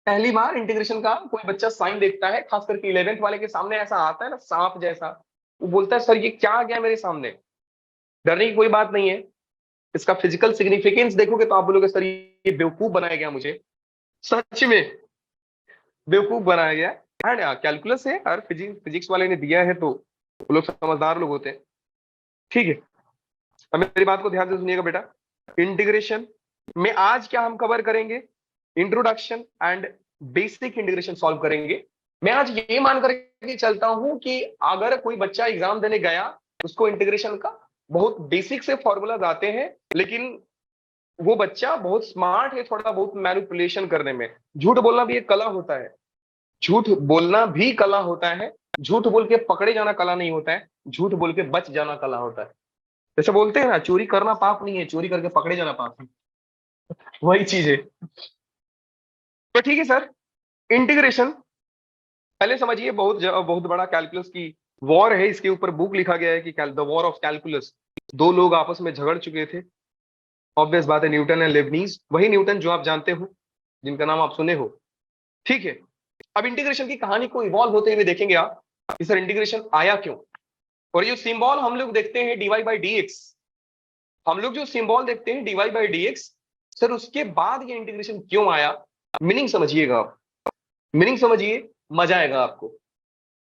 पहली बार इंटीग्रेशन का कोई बच्चा साइन देखता है, खास करके 11th वाले के सामने ऐसा आता है ना सांप जैसा, वो बोलता है सर ये क्या आ गया मेरे सामने। डरने की कोई बात नहीं है, इसका फिजिकल सिग्निफिकेंस देखोगे तो आप बोलोगे सर ये बेवकूफ बनाया गया मुझे। सच में बेवकूफ बनाया गया है। एंड कैलकुलस है, हर फिजिक्स वाले ने दिया है, तो वो लोग समझदार लोग होते हैं। ठीक है, अब मेरी बात को ध्यान से सुनिएगा बेटा। इंटीग्रेशन में आज क्या हम कवर करेंगे, introduction and basic integration solve करेंगे। मैं आज ये मान करके चलता हूं कि अगर कोई बच्चा एग्जाम देने गया, उसको इंटीग्रेशन का बहुत बेसिक से फॉर्मूलाज आते हैं, लेकिन वो बच्चा बहुत स्मार्ट है थोड़ा बहुत मैनिपुलेशन करने में। झूठ बोलना भी एक कला होता है, झूठ बोलना भी कला होता है। झूठ बोल के पकड़े जाना कला नहीं होता है, झूठ बोल के बच जाना कला होता है। जैसे बोलते हैं ना, चोरी करना पाप नहीं है, चोरी करके पकड़े जाना पाप है, वही चीज है। तो ठीक है सर, इंटीग्रेशन पहले समझिए, बहुत बहुत बड़ा कैलकुलस की वॉर है, इसके ऊपर बुक लिखा गया है कि द वॉर ऑफ कैलकुलस। दो लोग आपस में झगड़ चुके थे, ऑब्वियस बात है, न्यूटन एंड लेबनीज, वही न्यूटन जो आप जानते हो, जिनका नाम आप सुने हो। ठीक है, अब इंटीग्रेशन की कहानी को इवॉल्व होते हुए देखेंगे आप कि सर इंटीग्रेशन आया क्यों। और ये सिंबल हम लोग देखते हैं dy बाई डी एक्स, हम लोग जो सिंबल देखते हैं dy by D x, sir उसके बाद ये इंटीग्रेशन क्यों आया। मीनिंग समझिएगा आप, मीनिंग समझिए, मजा आएगा आपको।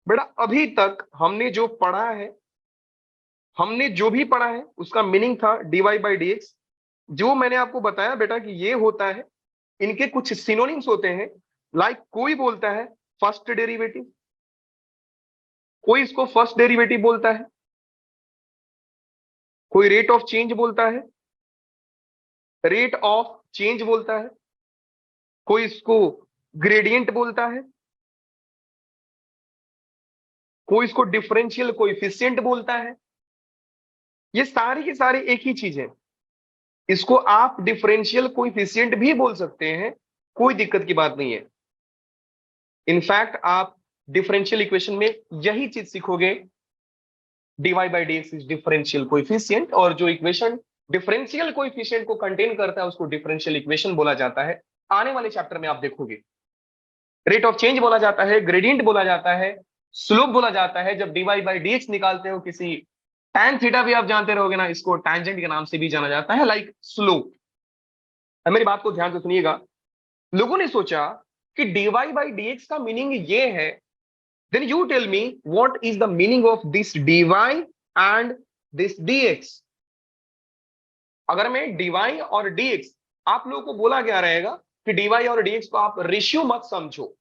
बेटा अभी तक हमने जो पढ़ा है, हमने जो भी पढ़ा है उसका मीनिंग था dy बाई डी एक्स। जो मैंने आपको बताया बेटा कि ये होता है, इनके कुछ सिनोनिम्स होते हैं। लाइक कोई बोलता है फर्स्ट डेरिवेटिव, कोई इसको फर्स्ट डेरिवेटिव बोलता है, कोई रेट ऑफ चेंज बोलता है, रेट ऑफ चेंज बोलता है, कोई इसको ग्रेडियंट बोलता है, कोई इसको डिफरेंशियल कोएफिशिएंट बोलता है। ये सारी की सारी एक ही चीज है। इसको आप डिफरेंशियल कोएफिशिएंट भी बोल सकते हैं, कोई दिक्कत की बात नहीं है। इनफैक्ट आप डिफरेंशियल इक्वेशन में यही चीज सीखोगे, dy by D x is differential coefficient, और जो इक्वेशन डिफरेंशियल कोएफिशिएंट को कंटेन करता है उसको डिफरेंशियल इक्वेशन बोला जाता है। आने वाले चैप्टर में आप देखोगे रेट ऑफ चेंज बोला जाता है, ग्रेडियंट बोला जाता है, स्लोप बोला जाता है। जब dy बाई डी एक्स निकालते हो, किसी tan थीटा भी आप जानते रहोगे ना, इसको टैंजेंट के नाम से भी जाना जाता है, लाइक स्लोप। मेरी बात को ध्यान से सुनिएगा। लोगों ने सोचा कि dy बाई डी एक्स का मीनिंग ये है, then you tell me what is the meaning of this dy and this dx। अगर मैं dy और dx, आप लोगों को बोला गया रहेगा कि dy और dx को आप रेशियो मत समझो।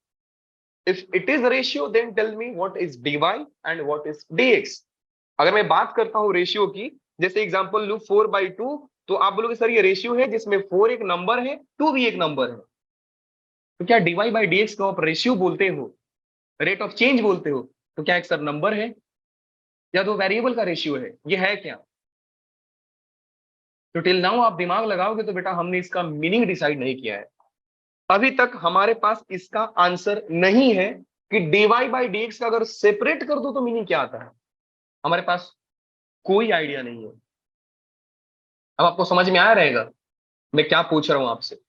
If it is ratio then tell me what is dy and what is dx। अगर मैं बात करता हूं रेशियो की, जैसे एग्जांपल लू 4/2, तो आप बोलोगे सर ये रेशियो है जिसमें 4 एक नंबर है, 2 भी एक नंबर है। तो क्या dy बाई dx को आप रेशियो बोलते हो, रेट ऑफ चेंज बोलते हो, तो क्या एक सर नंबर है या दो वेरिएबल का रेशियो है, ये है क्या। तो टिल नाउ आप दिमाग लगाओगे तो बेटा हमने इसका मीनिंग डिसाइड नहीं किया है। अभी तक हमारे पास इसका आंसर नहीं है कि dy बाई dx का अगर सेपरेट कर दो तो मीनिंग क्या आता है, हमारे पास कोई आइडिया नहीं है। अब आपको समझ में आया रहेगा मैं क्या पूछ रहा हूं आपसे।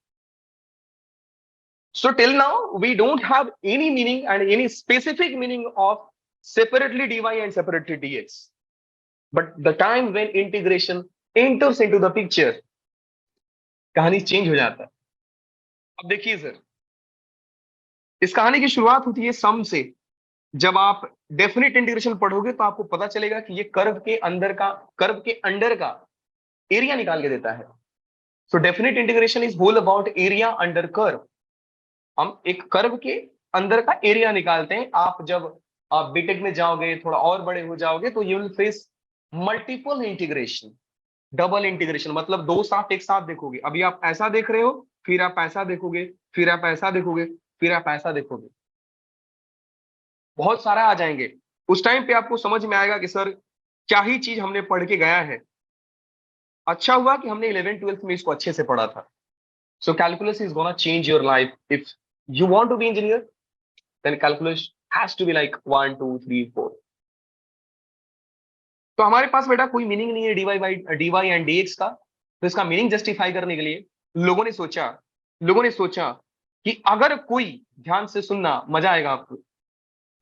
So till now we don't have any meaning and any specific meaning of separately dy and separately dx, but the time when integration enters into the picture, कहानी चेंज हो जाता है। अब देखिए सर, इस कहानी की शुरुआत होती है सम से। जब आप डेफिनेट इंटीग्रेशन पढ़ोगे तो आपको पता चलेगा कि ये कर्व के अंदर का, कर्व के अंडर का एरिया निकाल के देता है। So definite integration is whole about area under curve. हम एक कर्व के अंदर का एरिया निकालते हैं। आप जब आप बीटेक में जाओगे, थोड़ा और बड़े हो जाओगे, तो you will face multiple integration, double integration, मतलब दो साथ एक साथ देखोगे। अभी आप ऐसा देख रहे हो, फिर आप ऐसा देखोगे, फिर आप ऐसा देखोगे, फिर आप ऐसा देखोगे, बहुत सारा आ जाएंगे। उस टाइम पे आपको समझ में आएगा कि सर क्या ही चीज हमने पढ़ के गया है। अच्छा हुआ कि हमने 11th-12th में इसको अच्छे से पढ़ा था। So calculus is gonna change your life. If you want to be engineer then calculus has to be like 1 2 3 4। तो हमारे पास बेटा कोई मीनिंग नहीं है dy एंड dx का। तो इसका मीनिंग जस्टिफाई करने के लिए लोगों ने सोचा कि अगर कोई, ध्यान से सुनना, मजा आएगा आपको,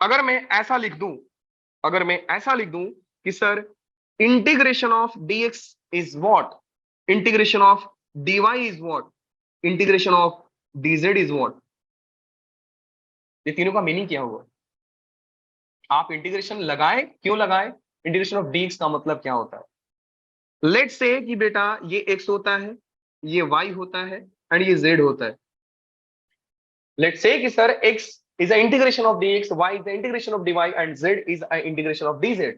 अगर मैं ऐसा लिख दूं, अगर मैं ऐसा लिख दूं कि sir integration of dx is what, integration of dy is what, integration of dz is what, ये तीनों का मीनिंग क्या होगा? आप इंटीग्रेशन लगाए, क्यों लगाए? इंटीग्रेशन ऑफ dx का मतलब क्या होता है? लेट्स से कि बेटा ये x होता है, ये y होता है एंड ये z होता है। लेट्स से कि sir x is the integration of dx, y is the integration of dy and z is the integration of dz।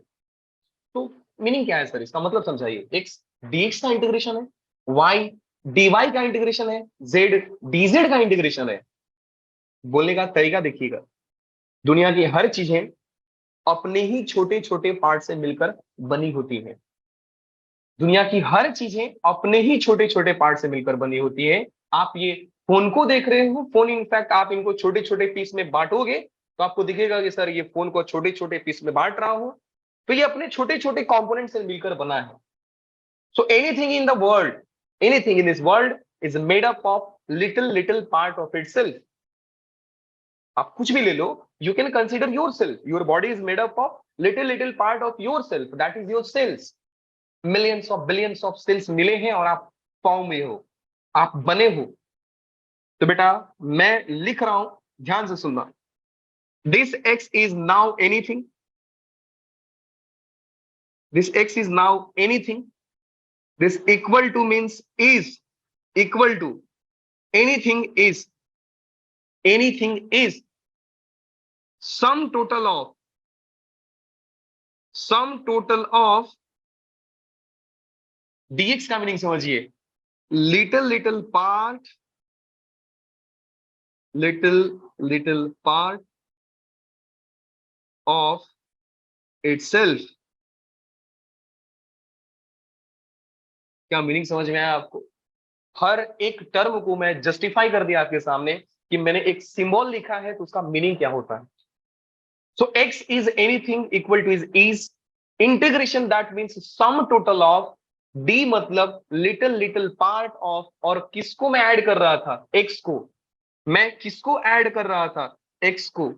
तो मीनिंग क्या है सर इसका, मतलब समझाइए। x dx का इंटीग्रेशन है, y dy का इंटीग्रेशन है, z dz का इंटीग्रेशन है। बोलने का तरीका देखिएगा, दुनिया की हर चीजें अपने ही छोटे छोटे पार्ट से मिलकर बनी होती हैं। दुनिया की हर चीजें अपने ही छोटे छोटे पार्ट से मिलकर बनी होती है। आप ये फोन को देख रहे हो, फोन इनफैक्ट आप इनको छोटे छोटे पीस में बांटोगे तो आपको दिखेगा कि सर ये फोन को छोटे छोटे पीस में बांट रहा हूं, तो ये अपने छोटे छोटे कंपोनेंट से मिलकर बना है। So anything in the world, anything in this world is made up of little little part of itself. आप कुछ भी ले लो, you can consider yourself, your body is made up of little little part of yourself, that is your cells. Millions of billions of cells मिले हैं और आप form में हो, आप बने हो। तो बेटा मैं लिख रहा हूं, ध्यान से सुनना। This x is now anything, this x is now anything, this equal to means is, equal to anything is, anything is sum total of, sum total of dx का मीनिंग समझिए, little little part, little little part of itself. क्या meaning समझ में आया आपको? हर एक term को मैं जस्टिफाई कर दिया आपके सामने कि मैंने एक सिंबल लिखा है तो उसका मीनिंग क्या होता है। सो x is anything equal two is integration, that means some total of d, मतलब लिटिल लिटिल पार्ट ऑफ, और किसको मैं ऐड कर रहा था? x को। मैं किसको ऐड कर रहा था? x को।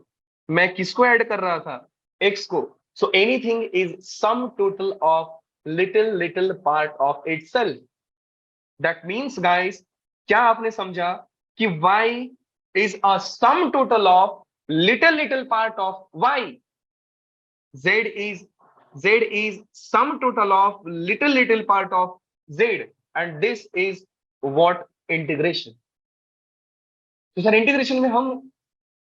मैं किसको ऐड कर रहा था? x को। So anything is sum total of little little part of itself. That means guys, क्या आपने समझा कि y is a sum total of little little part of y, z is, z is sum total of little little part of z, and this is what integration. तो sir integration में हम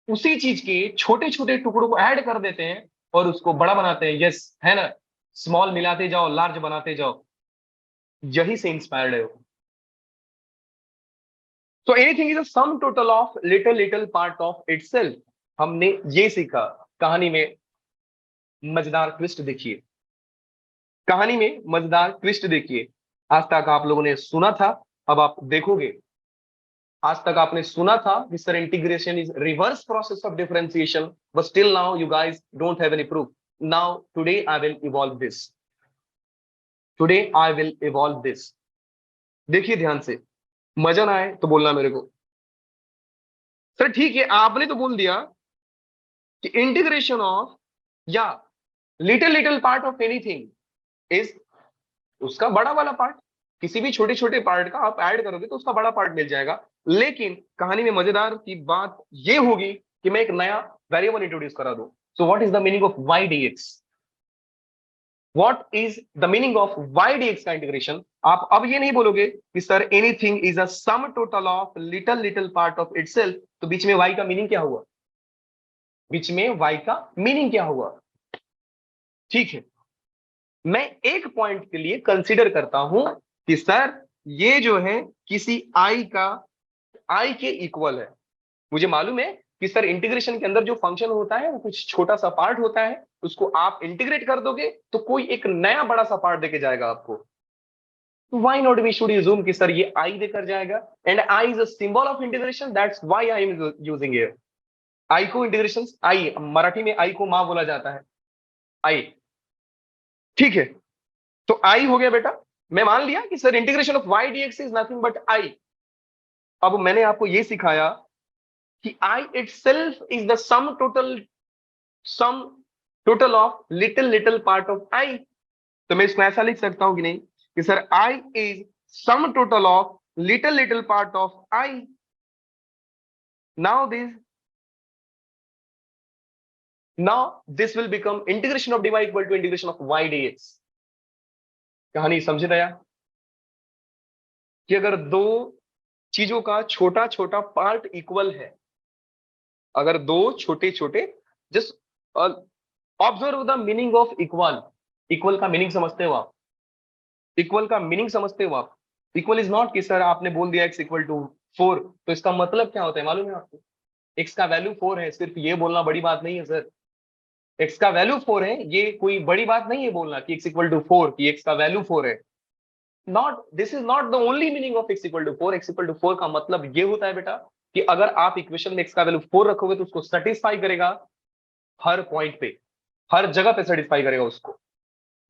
उसी चीज के छोटे छोटे टुकड़ों को ऐड कर देते हैं और उसको बड़ा बनाते हैं, यस है ना, स्मॉल मिलाते जाओ लार्ज बनाते जाओ, यही से इंस्पायर्ड है। So anything is a sum total of little little part of itself। हमने ये सीखा। कहानी में मजेदार ट्विस्ट देखिए, कहानी में मजेदार ट्विस्ट देखिए। आज तक आप लोगों ने सुना था, अब आप देखोगे। आज तक आपने सुना था कि sir integration is reverse process of differentiation, but still now you guys don't have any proof. Now today I will evolve this, today I will evolve this. देखिए ध्यान से, मजा ना आए तो बोलना मेरे को। सर ठीक है, आपने तो बोल दिया कि इंटीग्रेशन ऑफ, या little little part of anything is उसका बड़ा वाला पार्ट, किसी भी छोटे छोटे पार्ट का आप ऐड करोगे तो उसका बड़ा पार्ट मिल जाएगा। लेकिन कहानी में मजेदार की बात ये होगी कि मैं एक नया वेरिएबल इंट्रोड्यूस करा दूं। So what is the meaning of y dx? What is the meaning of y dx का इंटीग्रेशन? आप अब ये नहीं बोलोगे कि sir anything is a sum total of little little part of itself, तो बीच में y का मीनिंग क्या हुआ? बीच में y का मीनिंग क्या हुआ? ठीक है, मैं एक पॉइंट के लिए कंसीडर करता हूं कि सर ये जो है किसी i का, i के इक्वल है। मुझे मालूम है कि सर इंटीग्रेशन के अंदर जो फंक्शन होता है वो कुछ छोटा सा पार्ट होता है, उसको आप इंटीग्रेट कर दोगे तो कोई एक नया बड़ा सा पार्ट देके जाएगा आपको। Why not we should assume कि सर ये i देकर जाएगा, and I is a symbol of integration, that's why I am using here। i को इंटीग्रेशन, i मराठी में i को माँ बोला जाता है, i। ठीक है, तो i हो गया बेटा। मैं मान लिया कि sir integration of y dx is nothing but i। अब मैंने आपको ये सिखाया कि I itself is the sum total of little part of I। तो मैं इसको ऐसा लिख सकता हूं कि नहीं कि sir I is sum total of little part of I। Now this will become integration of dy equal to integration of y dx। कहानी समझ रहे हैं कि अगर दो चीजों का छोटा छोटा पार्ट इक्वल है, अगर दो छोटे छोटे, just observe the meaning of equal. Equal का मीनिंग समझते हो आप? इक्वल का मीनिंग समझते हो आप? इक्वल इज नॉट कि सर आपने बोल दिया x इक्वल टू 4, तो इसका मतलब क्या होता है मालूम है आपको? x का वैल्यू 4 है, सिर्फ ये बोलना बड़ी बात नहीं है सर। x का वैल्यू 4 है, ये कोई बड़ी बात नहीं है बोलना कि x इक्वल टू 4, कि x का वैल्यू 4 है। Not, this is not the only meaning of x equal to 4। x equal to 4 का मतलब ये होता है बेटा कि अगर आप इक्वेशन में x का वैल्यू 4 रखोगे तो उसको सेटिस्फाई करेगा हर पॉइंट पे, हर जगह पे सेटिस्फाई करेगा उसको।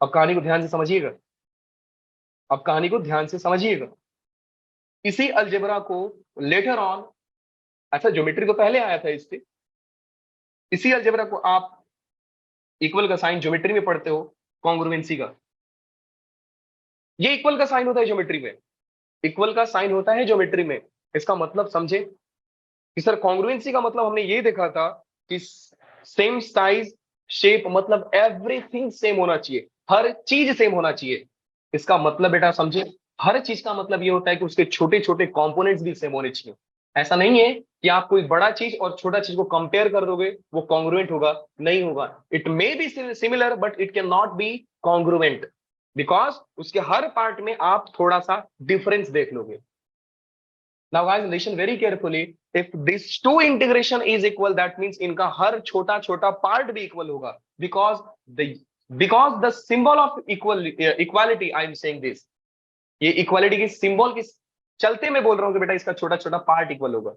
अब कहानी को ध्यान से समझिएगा, अब कहानी को ध्यान से समझिएगा। इसी अलजेब्रा को लेटर ऑन, अच्छा ज्योमेट्री तो पहले आया था इससे, इसी अलजेब्रा को आप इक्वल का साइन ज्योमेट्री में पढ़ते हो, कॉन्ग्रुएंसी का। ये इक्वल का साइन होता है ज्योमेट्री में, इक्वल का साइन होता है ज्योमेट्री में। इसका मतलब समझे कि सर कॉन्ग्रुएंसी का मतलब हमने ये देखा था कि सेम साइज शेप, मतलब एवरीथिंग सेम होना चाहिए, हर चीज सेम होना चाहिए। इसका मतलब बेटा समझे, हर चीज का मतलब ये होता है कि उसके छोटे छोटे कंपोनेंट्स भी सेम होने चाहिए। ऐसा नहीं है कि आप कोई बड़ा चीज और छोटा चीज को कंपेयर कर दोगे वो कॉन्ग्रुएंट होगा, नहीं होगा। It may be similar but it can not be congruent, because उसके हर पार्ट में आप थोड़ा सा डिफरेंस देख लोगे। Now guys listen very carefully, if these two integration is equal that means इनका हर छोटा छोटा पार्ट भी इक्वल होगा, because the symbol of equality I am saying this, ये इक्वालिटी की सिंबल की चलते मैं बोल रहा हूं कि बेटा इसका छोटा छोटा पार्ट इक्वल होगा।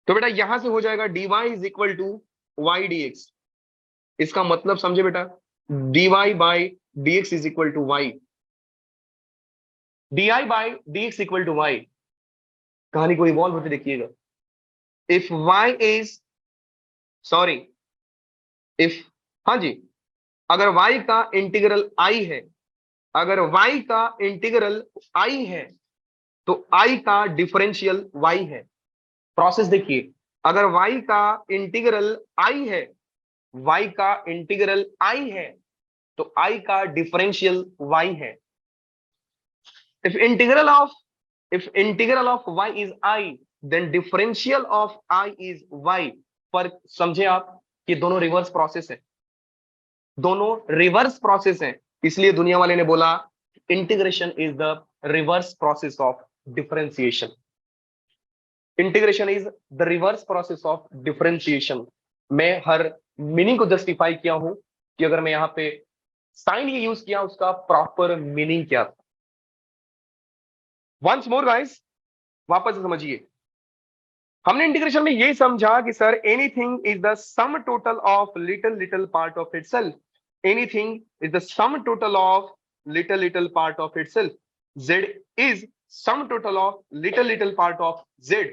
तो बेटा यहां से हो जाएगा dy is equal to y dx। इसका मतलब समझे बेटा, dy by dx is equal to y, d by dx equal to y. कहानी को इवॉल्व होते देखिएगा। If y is sorry if हाँ जी, अगर y का इंटीग्रल i है, अगर y का इंटीग्रल i है तो i का डिफरेंशियल y है। प्रोसेस देखिए, अगर y का इंटीग्रल i है, y का इंटीग्रल i है तो i का डिफरेंशियल y है। If integral of y is i then differential of i is y। पर समझे आप कि दोनों रिवर्स प्रोसेस है, दोनों रिवर्स प्रोसेस है। इसलिए दुनिया वाले ने बोला integration is the reverse process of differentiation. Integration is the reverse process of differentiation. मैं हर मीनिंग को जस्टिफाई किया हूं कि अगर मैं यहां पे साइन ये यूज किया उसका प्रॉपर मीनिंग क्या था। वंस मोर गाइस, वापस से समझिए। हमने इंटीग्रेशन में यही समझा कि sir anything is the some total of little part of itself. Anything is the some total of little part of itself. z is sum total of little part of z।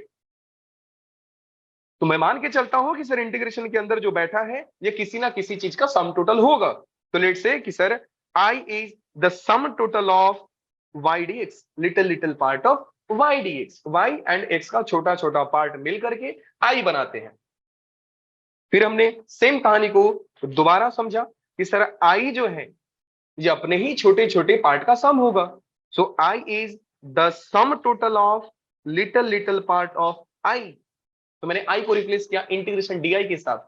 तो मैं मान के चलता हूं कि सर इंटीग्रेशन के अंदर जो बैठा है ये किसी ना किसी चीज का सम टोटल होगा। तो लेट्स से कि sir i is the some total of y dx, little part of y dx। y and x का छोटा छोटा पार्ट मिल करके i बनाते हैं। फिर हमने सेम कहानी को दोबारा समझा कि सर i जो है ये अपने ही छोटे छोटे पार्ट का सम होगा। सो i is the some total of little part of i। तो मैंने i को रिप्लेस किया इंटीग्रेशन डी के साथ।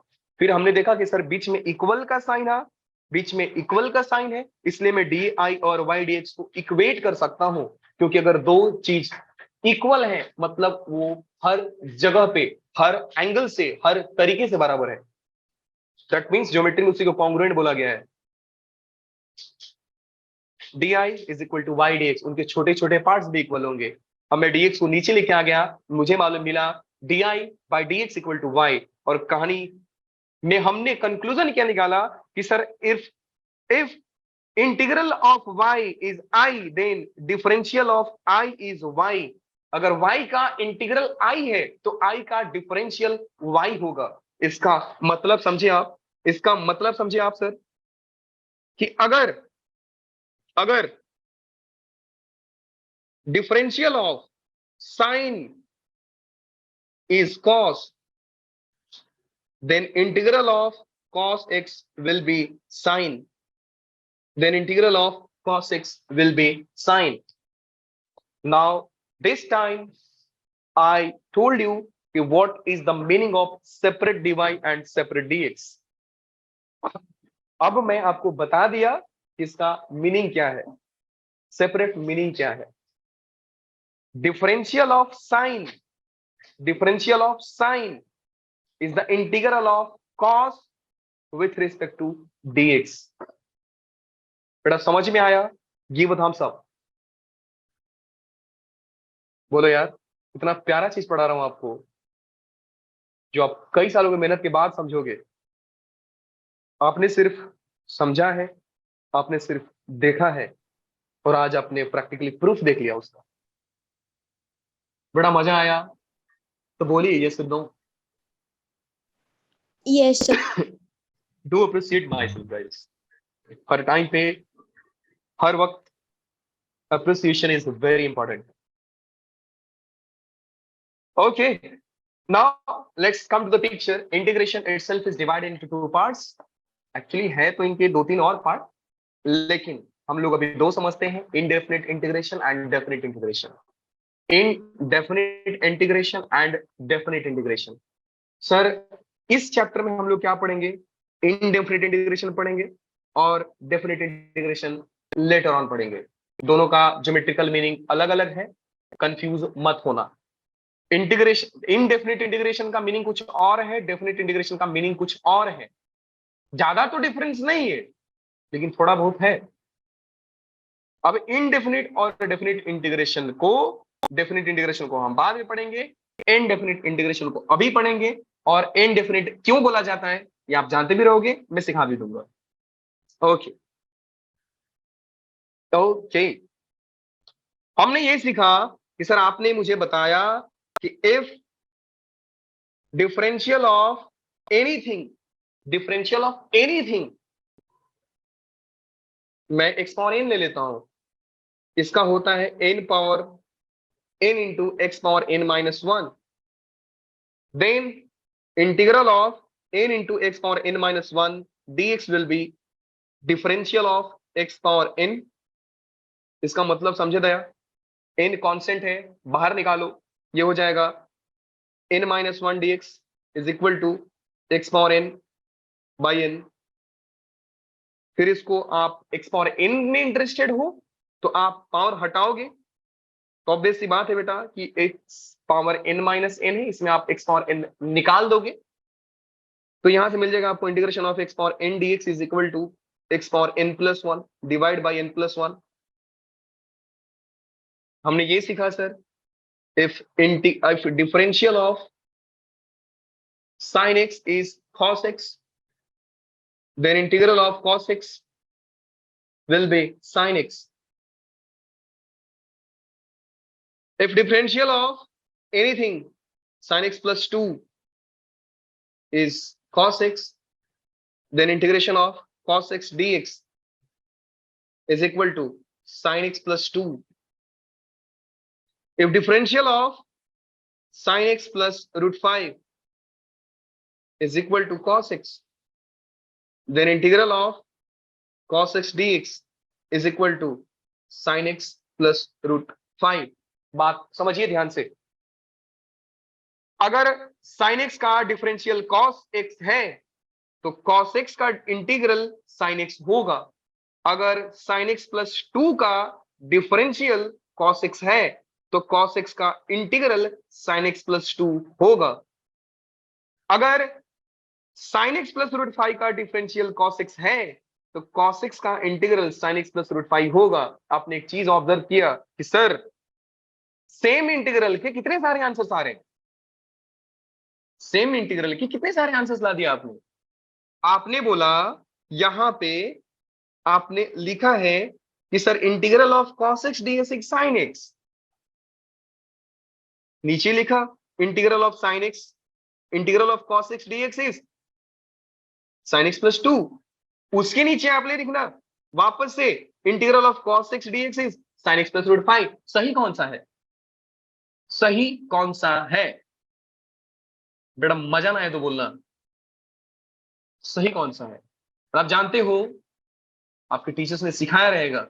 फिर हमने देखा कि सर बीच में इक्वल का साइन है, बीच में इक्वल का साइन है, इसलिए मैं डी और वाई dx को इक्वेट कर सकता हूं, क्योंकि अगर दो चीज इक्वल है मतलब वो हर जगह पे, हर एंगल से, हर तरीके से बराबर है। दैट मीन्स ज्योमेट्री में उसी को कॉन्ग्रुएंट बोला गया है। D is equal to y dx, उनके छोटे छोटे पार्ट्स भी इक्वल होंगे। अब मैं dx को नीचे लेके आ गया, मुझे मालूम मिला d by dx equal to y. और कहानी में हमने कंक्लूजन क्या निकाला कि sir if integral of y is i then differential of i is y। अगर y का इंटीग्रल I है तो I का डिफरेंशियल y होगा। इसका मतलब समझे आप, इसका मतलब समझे आप सर, कि अगर अगर differential of sine is cos, then integral of cos x will be sine, then integral of cos x will be sine. Now this time I told you what is the meaning of separate dy and separate dx. अब मैं आपको बता दिया कि इसका meaning क्या है, separate meaning क्या है। Differential of sine, differential of sine is the integral of cos with respect to dx. बेटा समझ में आया? Give Thums up. बोलो यार, इतना प्यारा चीज पढ़ा रहा हूं आपको जो आप कई सालों की मेहनत के बाद समझोगे। आपने सिर्फ समझा है, आपने सिर्फ देखा है, और आज आपने प्रैक्टिकली प्रूफ देख लिया उसका। बड़ा मजा आया तो बोलिए ये सुन दो। Yes sir. Do appreciate my self guys. Her time पे, हर वक्त appreciation is very important. Okay, now let's come to the picture. Integration itself is divided into two parts. Actually है तो इनके दो तीन और पार्ट, लेकिन हम लोग अभी दो समझते हैं, indefinite integration and definite integration. Indefinite integration and definite integration. Sir इस चैप्टर में हम लोग क्या पढ़ेंगे? indefinite integration पढ़ेंगे और definite integration later on पढ़ेंगे। दोनों का ज्योमेट्रिकल मीनिंग अलग अलग है, कंफ्यूज मत होना। इंटीग्रेशन, इनडेफिनिट इंटीग्रेशन का मीनिंग कुछ और है, डेफिनिट इंटीग्रेशन का मीनिंग कुछ और है। ज्यादा तो डिफरेंस नहीं है, लेकिन थोड़ा बहुत है। अब इनडेफिनिट और डेफिनिट इंटीग्रेशन को, डेफिनिट इंटीग्रेशन को हम बाद में पढ़ेंगे, इनडेफिनिट इंटीग्रेशन को अभी पढ़ेंगे। और इनडेफिनिट क्यों बोला जाता है ये आप जानते भी रहोगे, मैं सिखा भी दूंगा। ओके ओके, हमने ये सीखा कि सर आपने मुझे बताया कि if differential of anything, differential of anything, मैं एक्स पावर एन ले लेता हूं, इसका होता है n power n into x power n minus one, then integral of n into x power n minus one dx will be differential of x power n. इसका मतलब समझे दया, एन कांस्टेंट है, बाहर निकालो, ये हो जाएगा n minus one d x is equal to x power n by n. फिर इसको आप एक्स पावर एन में इंटरेस्टेड हो तो आप पावर हटाओगे, तो ऑब्वियस सी बात है बेटा कि x power n minus n है, इसमें आप एक्स पावर एन निकाल दोगे, तो यहां से मिल जाएगा आपको integration of x power n d x is equal to x power n plus one divide by n plus one. हमने ये सीखा sir, if differential of sin x is cos x, then integral of cos x will be sin x. If differential of anything sin x plus 2 is cos x, then integration of cos x dx is equal to sin x plus 2. If differential of sin x plus root 5 is equal to cos x, then integral of cos x dx is equal to sin x plus root 5. बात समझिए ध्यान से, अगर sin x का differential cos x है तो cos x का integral sin x होगा। अगर sin x plus 2 का डिफरेंशियल cos x है तो cos x का इंटीग्रल sin x plus 2 होगा। अगर sin x plus root 5 का डिफरेंशियल cos x है तो cos x का integral sin x plus root 5 होगा। आपने एक चीज ऑब्जर्व किया कि सर सेम इंटीग्रल के कितने सारे आंसर्स आ रहे हैं, सेम इंटीग्रल के कितने सारे आंसर्स ला दिया आपने। आपने बोला, यहां पे आपने लिखा है कि sir integral of cos x ds is sin x, नीचे लिखा integral of sine x, integral of cos x dx is sine x plus 2। उसके नीचे आपने लिखना वापस से integral of cos x dx is sine x plus root 5। सही कौन सा है? सही कौन सा है बेटा? मजा ना आए तो बोलना सही कौन सा है। और आप जानते हो आपके टीचर्स ने सिखाया रहेगा,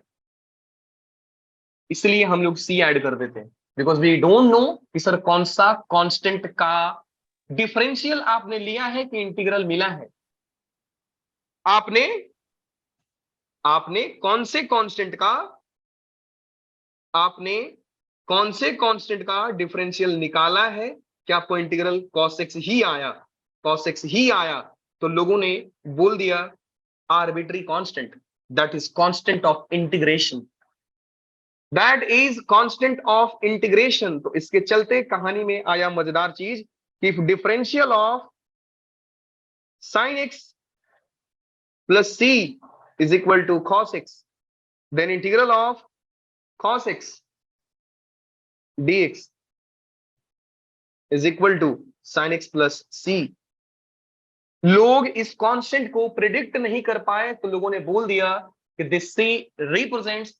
इसलिए हम लोग सी ऐड कर देते हैं, बिकॉज वी डोंट नो कि सर कौन सा कांस्टेंट का डिफरेंशियल आपने लिया है कि इंटीग्रल मिला है। आपने आपने कौन से कांस्टेंट का आपने कौन से कांस्टेंट का डिफरेंशियल निकाला है कि आपको इंटीग्रल cos x ही आया, cos x ही आया। तो लोगों ने बोल दिया arbitrary constant, that is constant of integration, that is constant of integration. तो इसके चलते कहानी में आया मजेदार चीज कि if differential of sin x plus c is equal to cos x, then integral of cos x dx is equal to sin x plus c। लोग इस कांस्टेंट को प्रिडिक्ट नहीं कर पाए, तो लोगों ने बोल दिया कि this c represents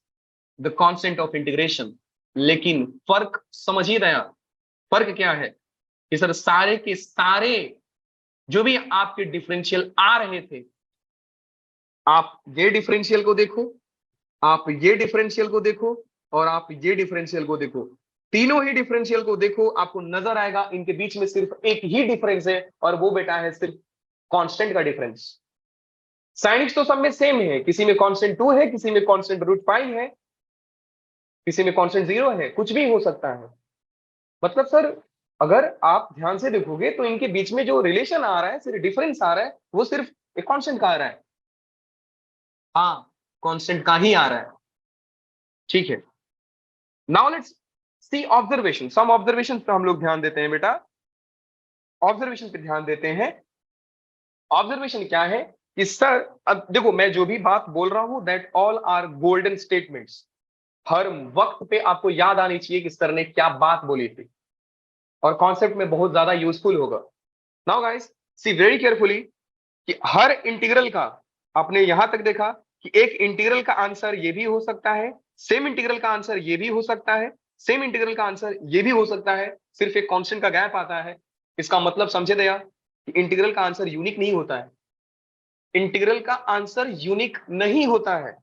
the constant of integration. लेकिन फर्क समझिए दया, फर्क क्या है कि सर सारे के सारे जो भी आपके डिफरेंशियल आ रहे थे, आप ये डिफरेंशियल को देखो, आप ये डिफरेंशियल को देखो, और आप ये डिफरेंशियल को देखो, तीनों ही डिफरेंशियल को देखो, आपको नजर आएगा इनके बीच में सिर्फ एक ही डिफरेंस है, और वो बेटा है सिर्फ कांस्टेंट का डिफरेंस। साइन एक्स तो सब में सेम है, किसी में कांस्टेंट 2 है, किसी में कांस्टेंट रूट 5 है, किसी में कांस्टेंट 0 है, कुछ भी हो सकता है। मतलब सर अगर आप ध्यान से देखोगे तो इनके बीच में जो रिलेशन आ रहा है, सिर्फ डिफरेंस आ रहा है, वो सिर्फ एक कांस्टेंट का आ रहा है। हाँ, कांस्टेंट का ही आ रहा है। ठीक है, now let's see observation. Some observation पे हम लोग ध्यान देते हैं बेटा, ऑब्जर्वेशन पे ध्यान देते हैं। ऑब्जर्वेशन क्या है कि सर अब देखो, मैं जो भी बात बोल रहा हूं that all are golden statements. हर वक्त पे आपको याद आनी चाहिए कि सर ने क्या बात बोली थी, और कॉन्सेप्ट में बहुत ज्यादा यूजफुल होगा। नाउ गाइस सी वेरी केयरफुली कि हर इंटीग्रल का, आपने यहां तक देखा कि एक इंटीग्रल का आंसर ये भी हो सकता है, सेम इंटीग्रल का आंसर ये भी हो सकता है, सेम इंटीग्रल का आंसर ये भी हो सकता है, सिर्फ एक कांस्टेंट का गैप आता है। इसका मतलब समझे दया कि इंटीग्रल का आंसर यूनिक नहीं होता है, इंटीग्रल का आंसर यूनिक नहीं होता है।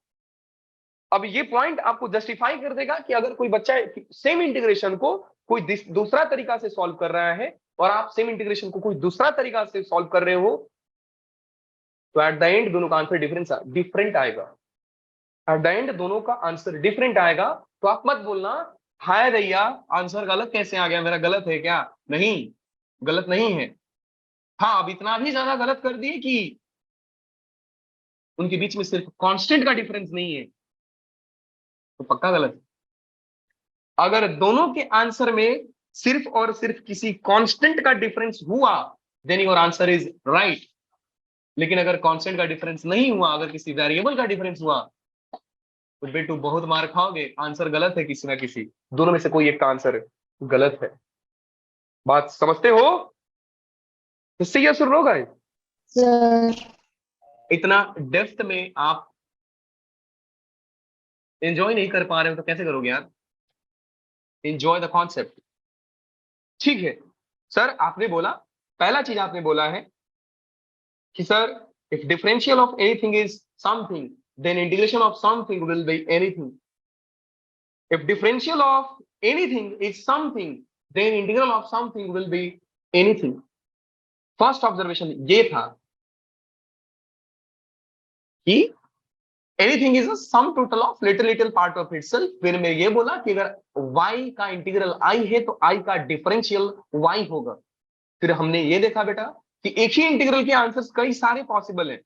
अब ये पॉइंट आपको जस्टिफाई कर देगा कि अगर कोई बच्चा सेम इंटीग्रेशन को कोई दूसरा तरीका से सॉल्व कर रहा है, और आप सेम इंटीग्रेशन को कोई दूसरा तरीका से सॉल्व कर रहे हो, तो एट द एंड दोनों का आंसर डिफरेंट आएगा। एट द एंड दोनों का आंसर डिफरेंट आएगा। तो आप मत बोलना हाय भैया आंसर गलत कैसे आ गया, मेरा गलत है क्या? नहीं, गलत नहीं है। हाँ, अब इतना भी ज्यादा गलत कर दिए कि उनके बीच में सिर्फ कांस्टेंट का डिफरेंस नहीं है, तो पक्का गलत है। अगर दोनों के आंसर में सिर्फ और सिर्फ किसी कांस्टेंट का डिफरेंस हुआ, then your answer is right. लेकिन अगर कांस्टेंट का डिफरेंस नहीं हुआ, अगर किसी वेरिएबल का डिफरेंस हुआ, तो बेटू बहुत मार खाओगे, आंसर गलत है किसी ना किसी, दोनों में से कोई एक का आंसर गलत है। बात समझते हो? इससे क्या सुन रहे हो? सर इतना डेप्थ में आप एंजॉय नहीं कर पा रहे हो तो कैसे करोगे यार? Enjoy the concept. ठीक है सर, आपने बोला, पहला चीज आपने बोला है कि sir if differential of anything is something, then integration of something will be anything. If differential of anything is something, then integral of something will be anything. First observation ये था कि anything is a sum total of little part of itself. फिर मैं ये बोला कि अगर y का इंटीग्रल i है तो i का डिफरेंशियल y होगा। फिर हमने ये देखा बेटा कि एक ही इंटीग्रल के आंसर्स कई सारे पॉसिबल हैं।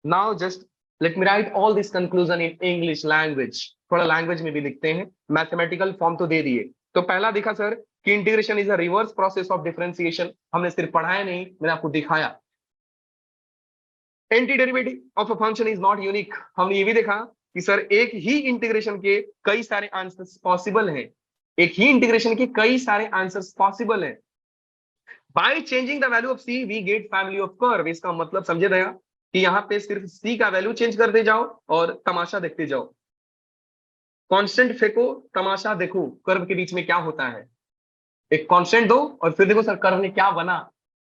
Now just let me right all this conclusion in English language. थोड़ा लैंग्वेज में भी लिखते हैं, मैथमेटिकल फॉर्म तो दे दिए। तो पहला देखा सर कि integration is a reverse process of differentiation. हमने सिर्फ पढ़ाया नहीं, मैंने आपको दिखाया। Anti derivative of a function is not unique. हमने ये भी देखा कि सर एक ही इंटीग्रेशन के कई सारे आंसर्स पॉसिबल हैं। एक ही इंटीग्रेशन के कई सारे आंसर्स पॉसिबल है। By changing the value of c we get family of curve. इसका मतलब समझे दया कि यहाँ पे सिर्फ सी का वैल्यू चेंज करते जाओ और तमाशा देखते जाओ। कांस्टेंट फेंको, तमाशा देखो कर्व के बीच में क्या होता है। एक कांस्टेंट दो और फिर देखो सर कर्व में क्या बना,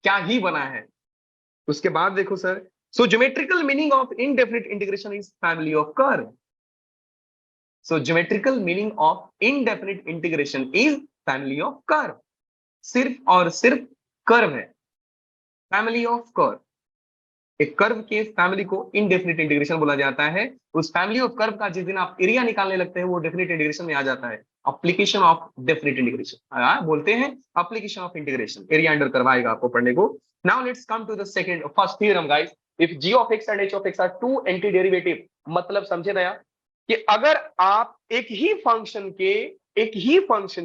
क्या ही बना है। उसके बाद देखो sir, so geometrical meaning of indefinite integration is family of curve. So geometrical meaning of indefinite integration is family of curve. सिर्फ और सिर्फ कर्व है, फैमिली ऑफ कर्व। एक कर्व के फैमिली को इनडेफिनिट इंटीग्रेशन बोला जाता है। उस फैमिली ऑफ कर्व का जिस दिन आप एरिया निकालने लगते हैं वो डेफिनिट इंटीग्रेशन में आ जाता है। एप्लीकेशन ऑफ डेफिनिट इंटीग्रेशन बोलते हैं, application of integration. Area under curve आएगा आपको पढ़ने को। Now let's come to the second first theorem guys. If g of x and h of x are two anti derivative, मतलब समझे दया कि अगर आप एक ही फंक्शन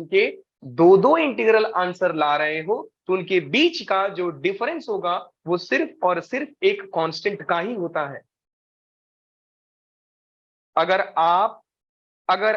के दो दो इंटीग्रल आंसर ला रहे हो तो उनके बीच का जो डिफरेंस होगा वो सिर्फ और सिर्फ एक कांस्टेंट का ही होता है। अगर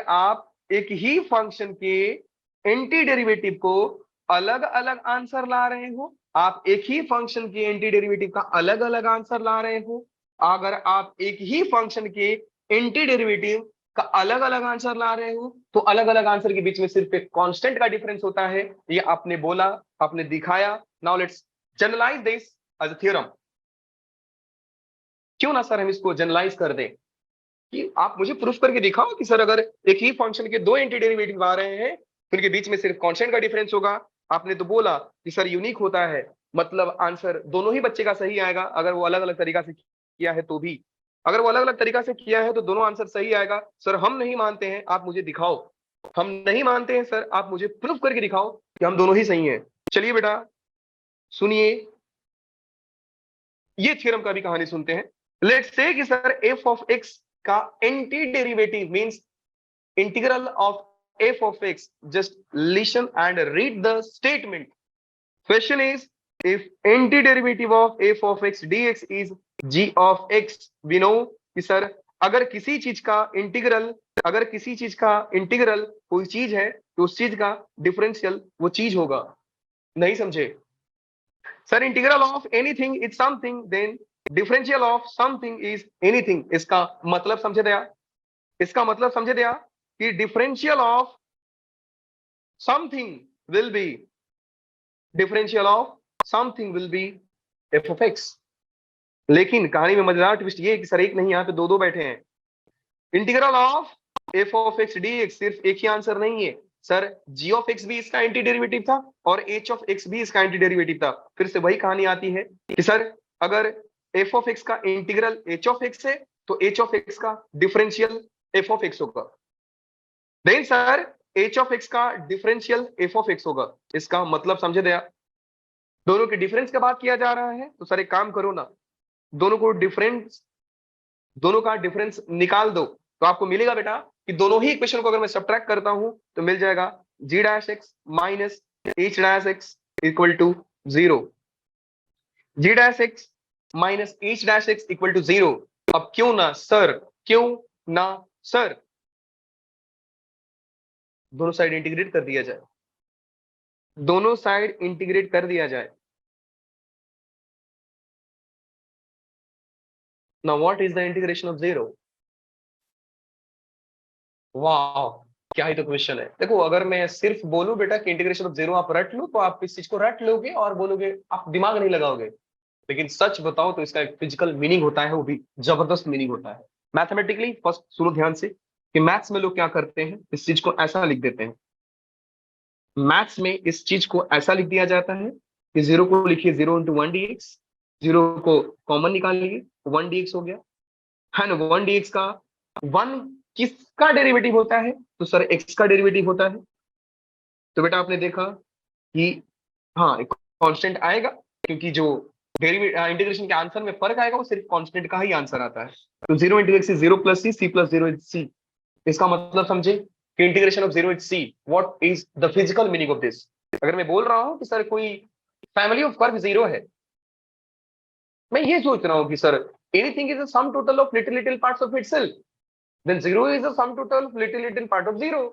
आप एक ही फंक्शन के एंटी डेरिवेटिव को अलग अलग आंसर ला रहे हो, आप एक ही फंक्शन के एंटी डेरिवेटिव का अलग अलग आंसर ला रहे हो, अगर आप एक ही फंक्शन के एंटी डेरिवेटिव का अलग अलग आंसर ला रहे हो तो अलग अलग आंसर के बीच में सिर्फ एक कांस्टेंट का डिफरेंस होता है। ये आपने बोला, आपने दिखाया। Now let's generalize this as a theorem. क्यों ना सर हम इसको जनरलाइज कर दें कि आप मुझे प्रूफ करके दिखाओ कि सर अगर एक ही फंक्शन के दो एंटी डेरिवेटिव आ रहे हैं तो उनके बीच में सिर्फ कांस्टेंट का डिफरेंस होगा। आपने तो बोला कि सर यूनिक होता है, मतलब आंसर दोनों ही बच्चे का सही आएगा अगर वो अलग अलग तरीका से किया है तो भी। अगर वो अलग अलग तरीका से किया है तो दोनों आंसर सही आएगा। सर हम नहीं मानते हैं, आप मुझे दिखाओ। हम नहीं मानते हैं सर, आप मुझे प्रूफ करके दिखाओ कि हम दोनों ही सही हैं। चलिए बेटा सुनिए, ये थ्योरम का भी कहानी सुनते हैं। लेट्स से कि सर एफ ऑफ एक्स का anti derivative means integral of F of x. Just listen and read the statement. Question is if anti derivative of F of x dx is g of x, we know कि sir अगर किसी चीज का integral कोई चीज है तो उस चीज का डिफरेंशियल वो चीज होगा। नहीं समझे sir, integral of anything is something, then differential of something is anything. इसका मतलब समझे दया कि differential of something will be f of x. लेकिन कहानी में मजेदार ट्विस्ट ये कि सर एक नहीं, यहाँ पे दो दो बैठे हैं। Integral of F of x dx सिर्फ एक ही आंसर नहीं है सर, g ऑफ एक्स भी इसका एंटी डेरिवेटिव था और h ऑफ एक्स भी इसका एंटी डेरिवेटिव था। फिर से वही कहानी आती है कि सर अगर f ऑफ एक्स का इंटीग्रल h ऑफ एक्स है तो h ऑफ एक्स का डिफरेंशियल f ऑफ एक्स होगा। Then sir h of x का डिफरेंशियल f ऑफ एक्स होगा। इसका मतलब समझे दया, दोनों के डिफरेंस का बात किया जा रहा है तो सर एक काम करो ना, दोनों का डिफरेंस निकाल दो तो आपको मिलेगा बेटा कि दोनों ही इक्वेशन को अगर मैं सब्ट्रैक्ट करता हूं तो मिल जाएगा g dash x minus h dash x equal to 0। g dash x minus h dash x equal to 0। अब क्यों ना सर दोनों साइड इंटीग्रेट कर दिया जाए। Now what is the integration of 0? वाह, क्या ही तो क्वेश्चन है। देखो अगर मैं सिर्फ बोलूं बेटा कि इंटीग्रेशन ऑफ 0 आप रट लो तो आप इस चीज को रट लोगे और बोलोगे, आप दिमाग नहीं लगाओगे। लेकिन सच बताओ तो इसका एक फिजिकल मीनिंग होता है, वो भी जबरदस्त मीनिंग होता है। मैथमेटिकली फर्स्ट सुनो ध्यान से कि मैथ्स में लोग क्या करते हैं, इस चीज को ऐसा लिख देते हैं। मैथ्स में इस चीज को ऐसा लिख दिया जाता है कि 0 को लिखिए 0 इंटू 1 dx, 0 को कॉमन निकालिए 1 dx हो गया है ना। 1 dx का 1 किसका डेरिवेटिव होता है तो सर x का डेरिवेटिव होता है। तो बेटा आपने देखा कि हाँ एक कांस्टेंट आएगा क्योंकि जो इंटीग्रेशन के आंसर में फर्क आएगा वो सिर्फ कांस्टेंट का ही आंसर आता है। तो 0 into x is 0 plus c plus 0 is c. इसका मतलब समझे कि integration of 0 is c. What is the physical meaning of this? अगर मैं बोल रहा हूं कि सर कोई फैमिली ऑफ कर्व 0 है, मैं ये सोच रहा हूं कि sir anything is a sum total of little parts of itself, then 0 is the sum total of little part of 0.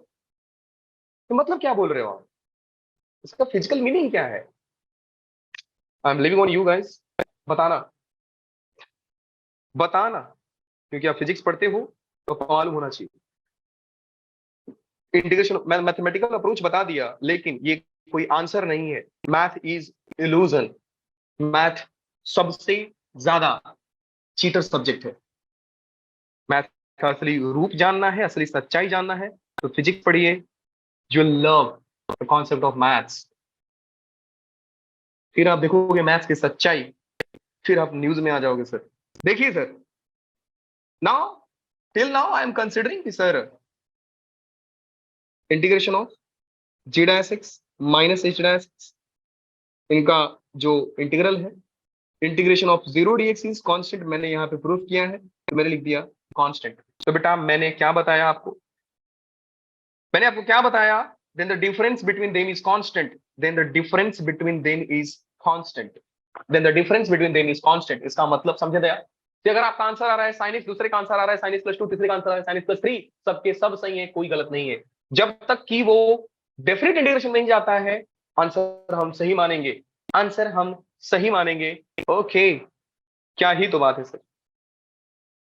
तो मतलब क्या बोल रहे हो आप? इसका फिजिकल मीनिंग क्या है? I am living on you guys, बताना बताना, क्योंकि आप फिजिक्स पढ़ते हो तो मालूम होना चाहिए। इंटीग्रेशन मैथमेटिकल अप्रोच बता दिया, लेकिन ये कोई आंसर नहीं है। Math is illusion. मैथ सबसे ज्यादा चीटर सब्जेक्ट है। मैथ का असली रूप जानना है, असली सच्चाई जानना है, तो फिजिक्स पढ़िए। You love the concept of maths, फिर आप देखोगे मैथ्स की सच्चाई, फिर आप न्यूज में आ जाओगे सर। देखिए sir, now till now I am considering कि sir integration of G dash x minus H dash X, इनका जो इंटीग्रल है, integration of zero DX is constant, मैंने यहाँ पे प्रूफ किया है, तो मैंने लिख दिया कांस्टेंट। तो बेटा मैंने क्या बताया आपको? मैंने आपको क्या बताया? Then the difference between them is constant, then the difference between them is constant, then the difference between them is constant. इसका मतलब समझे दया कि अगर आपका आंसर आ रहा है साइन एक्स, दूसरे का आंसर आ रहा है साइन एक्स प्लस 2, तीसरे का आंसर आ रहा है साइन एक्स प्लस 3, सबके सब सही है, कोई गलत नहीं है। जब तक कि वो डेफिनेट इंटीग्रेशन नहीं जाता है, आंसर हम सही मानेंगे, आंसर हम सही मानेंगे। ओके, क्या ही तो बात है sir.